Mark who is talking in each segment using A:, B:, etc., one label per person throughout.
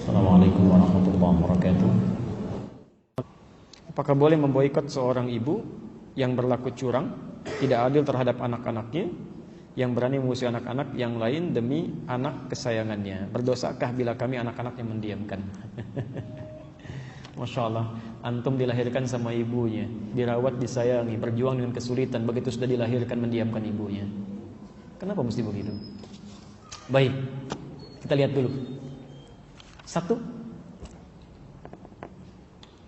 A: Assalamualaikum warahmatullahi wabarakatuh.
B: Apakah boleh memboikot seorang ibu yang berlaku curang, tidak adil terhadap anak-anaknya, yang berani mengusir anak-anak yang lain demi anak kesayangannya? Berdosakah bila kami anak-anaknya mendiamkan? Masya Allah, antum dilahirkan sama ibunya, dirawat, disayangi, berjuang dengan kesulitan, begitu sudah dilahirkan mendiamkan ibunya. Kenapa mesti begitu? Baik, kita lihat dulu. Satu,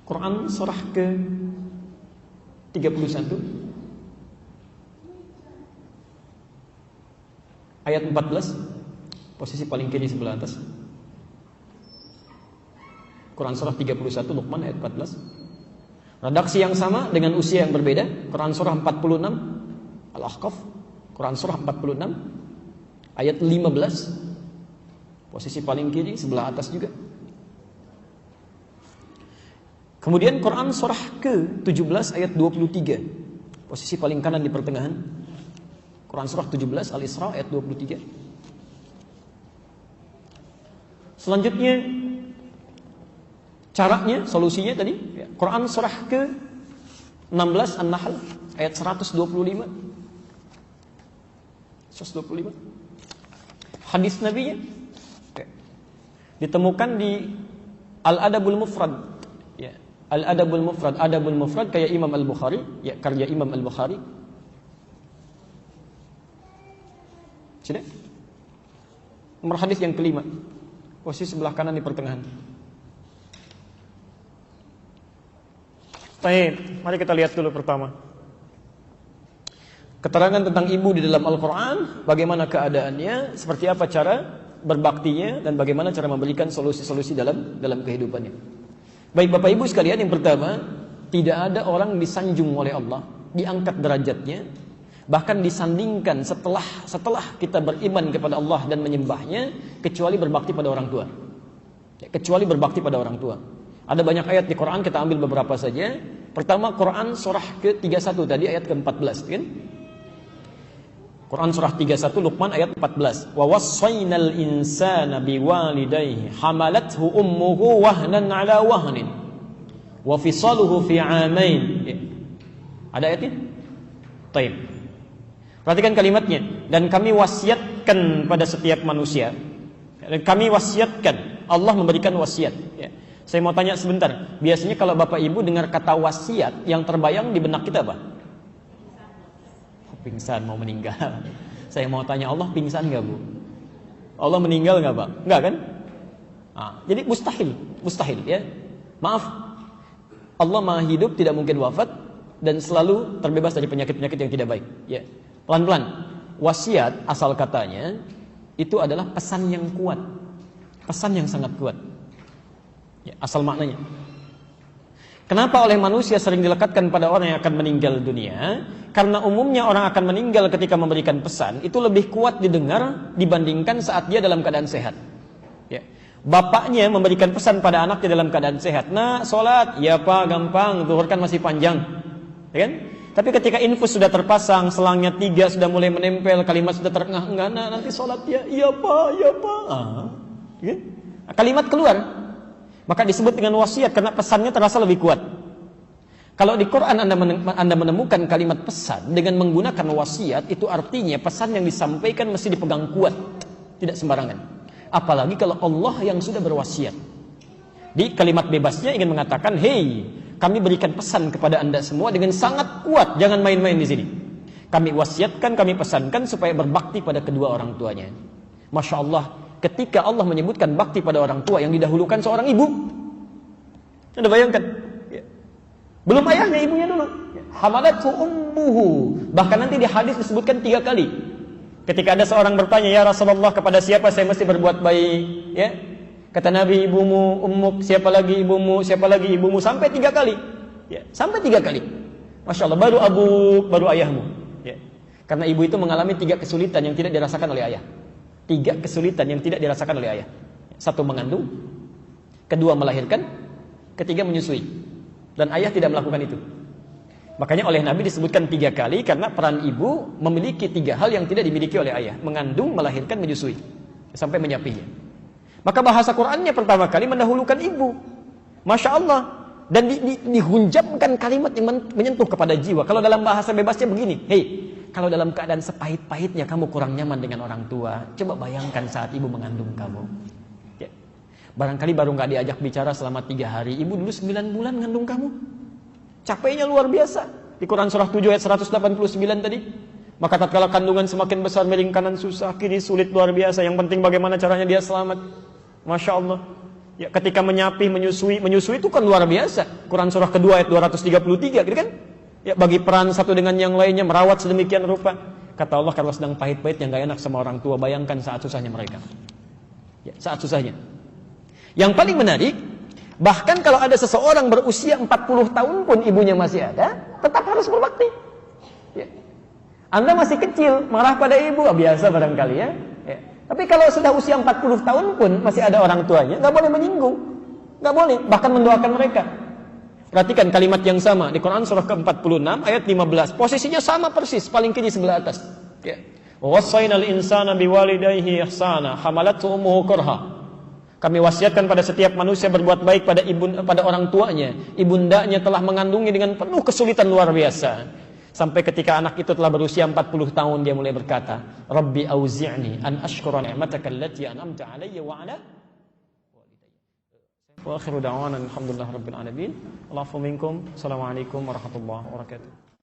B: Quran surah ke-31 ayat 14, posisi paling kiri sebelah atas. Quran surah 31 Luqman ayat 14. Redaksi yang sama dengan usia yang berbeda. Quran surah 46 Al-Ahqaf, Quran surah 46 ayat 15, posisi paling kiri sebelah atas juga. Kemudian Quran surah ke-17 ayat 23, posisi paling kanan di pertengahan. Quran surah 17 Al-Isra ayat 23. Selanjutnya caranya, solusinya tadi Quran surah ke-16 An-Nahl ayat 125. Hadis Nabi-nya ditemukan di Al-Adabul Mufrad. Al-Adabul Mufrad, Adabul Mufrad kayak Imam Al-Bukhari, karya Imam Al-Bukhari. Sudah? Nomor hadis yang kelima, posisi sebelah kanan di pertengahan. Baik, mari kita lihat dulu pertama. Keterangan tentang ibu di dalam Al-Quran, bagaimana keadaannya, seperti apa cara berbaktinya, dan bagaimana cara memberikan solusi-solusi dalam kehidupannya. Baik Bapak Ibu sekalian, yang pertama, tidak ada orang disanjung oleh Allah, diangkat derajatnya, bahkan disandingkan setelah kita beriman kepada Allah dan menyembahnya, kecuali berbakti pada orang tua. Kecuali berbakti pada orang tua. Ada banyak ayat di Quran, kita ambil beberapa saja. Pertama, Quran surah ke-31 tadi ayat ke-14, kan? Quran surah 31 Luqman ayat 14. Wa wassaynal insana biwalidayhi hamalathu ummuhu wahnan ala wahnin wa fisaluhu fi 'amain. Ada ayatnya? Baik. Perhatikan kalimatnya. Dan kami wasiatkan pada setiap manusia. Dan kami wasiatkan, Allah memberikan wasiat. Saya mau tanya sebentar. Biasanya kalau Bapak Ibu dengar kata wasiat, yang terbayang di benak kita apa? Pingsan, mau meninggal. Saya mau tanya, Allah pingsan gak Bu? Allah meninggal gak Pak? Enggak kan? Jadi mustahil ya. Maaf, Allah maha hidup, tidak mungkin wafat, dan selalu terbebas dari penyakit-penyakit yang tidak baik ya. Pelan-pelan. Wasiat asal katanya itu adalah pesan yang kuat, pesan yang sangat kuat ya, asal maknanya. Kenapa oleh manusia sering dilekatkan pada orang yang akan meninggal dunia? Karena umumnya orang akan meninggal ketika memberikan pesan itu lebih kuat didengar dibandingkan saat dia dalam keadaan sehat. Ya. Bapaknya memberikan pesan pada anaknya dalam keadaan sehat. Nah, sholat, ya Pak, gampang, zuhur kan masih panjang, ya kan? Tapi ketika infus sudah terpasang, selangnya 3 sudah mulai menempel, kalimat sudah terengah-engah, nah nanti sholat ya, iya Pak, ya Pak. Ya. Kalimat keluar. Maka disebut dengan wasiat karena pesannya terasa lebih kuat. Kalau di Quran Anda menemukan kalimat pesan dengan menggunakan wasiat, itu artinya pesan yang disampaikan mesti dipegang kuat, tidak sembarangan. Apalagi kalau Allah yang sudah berwasiat. Di kalimat bebasnya ingin mengatakan, "Hei, kami berikan pesan kepada Anda semua dengan sangat kuat, jangan main-main di sini. Kami wasiatkan, kami pesankan supaya berbakti pada kedua orang tuanya." Masya Allah, ketika Allah menyebutkan bakti pada orang tua, yang didahulukan seorang ibu. Anda bayangkan, belum ayahnya, ibunya dulu. Hamalathu ummuhu. Bahkan nanti di hadis disebutkan 3 kali. Ketika ada seorang bertanya, "Ya Rasulullah, kepada siapa saya mesti berbuat baik?" Ya. Kata Nabi, "Ibumu, ummuk, siapa lagi ibumu, siapa lagi ibumu?" Sampai 3 kali. Ya, sampai 3 kali. Masya Allah, baru abuk, baru ayahmu. Ya. Karena ibu itu mengalami 3 kesulitan yang tidak dirasakan oleh ayah. 3 kesulitan yang tidak dirasakan oleh ayah. 1 mengandung, 2 melahirkan, 3 menyusui. Dan ayah tidak melakukan itu. Makanya oleh Nabi disebutkan 3 kali karena peran ibu memiliki 3 hal yang tidak dimiliki oleh ayah: mengandung, melahirkan, menyusui, sampai menyapinya. Maka bahasa Qur'annya pertama kali mendahulukan ibu. Masya Allah. Dan dihunjamkan kalimat yang menyentuh kepada jiwa. Kalau dalam bahasa bebasnya begini, hei, kalau dalam keadaan sepahit-pahitnya kamu kurang nyaman dengan orang tua, coba bayangkan saat ibu mengandung kamu. Ya. Barangkali baru nggak diajak bicara selama 3 hari, ibu dulu 9 bulan ngandung kamu. Capeknya luar biasa. Di Quran surah 7 ayat 189 tadi. Maka tatkala kandungan semakin besar, miring kanan susah, kiri sulit luar biasa. Yang penting bagaimana caranya dia selamat. Masya Allah. Ya, ketika menyapih, menyusui itu kan luar biasa. Quran surah kedua ayat 233, gitu kan? Ya, bagi peran satu dengan yang lainnya, merawat sedemikian rupa. Kata Allah, kalau sedang pahit-pahit yang gak enak sama orang tua, bayangkan saat susahnya mereka. Ya, saat susahnya. Yang paling menarik, bahkan kalau ada seseorang berusia 40 tahun pun ibunya masih ada, tetap harus berbakti. Ya. Anda masih kecil, marah pada ibu, biasa barangkali ya. Ya. Tapi kalau sudah usia 40 tahun pun masih ada orang tuanya, nggak boleh menyinggung, nggak boleh, bahkan mendoakan mereka. Perhatikan kalimat yang sama di Quran surah ke-46 ayat 15, posisinya sama persis, paling kiri sebelah atas. Ya. Wassaynal insana biwalidayhi ihsana, hamalathu ummuhu kurha. Kami wasiatkan pada setiap manusia berbuat baik pada orang tuanya. Ibundanya telah mengandungi dengan penuh kesulitan luar biasa. Sampai ketika anak itu telah berusia 40 tahun, dia mulai berkata, Rabbi auzi'ni an ashkura ni'mataka allati an'amta 'alayya wa 'ala walidayya. Wa akhiru da'wana alhamdulillahi rabbil alamin. Allahu minkum. Assalamualaikum warahmatullahi wabarakatuh.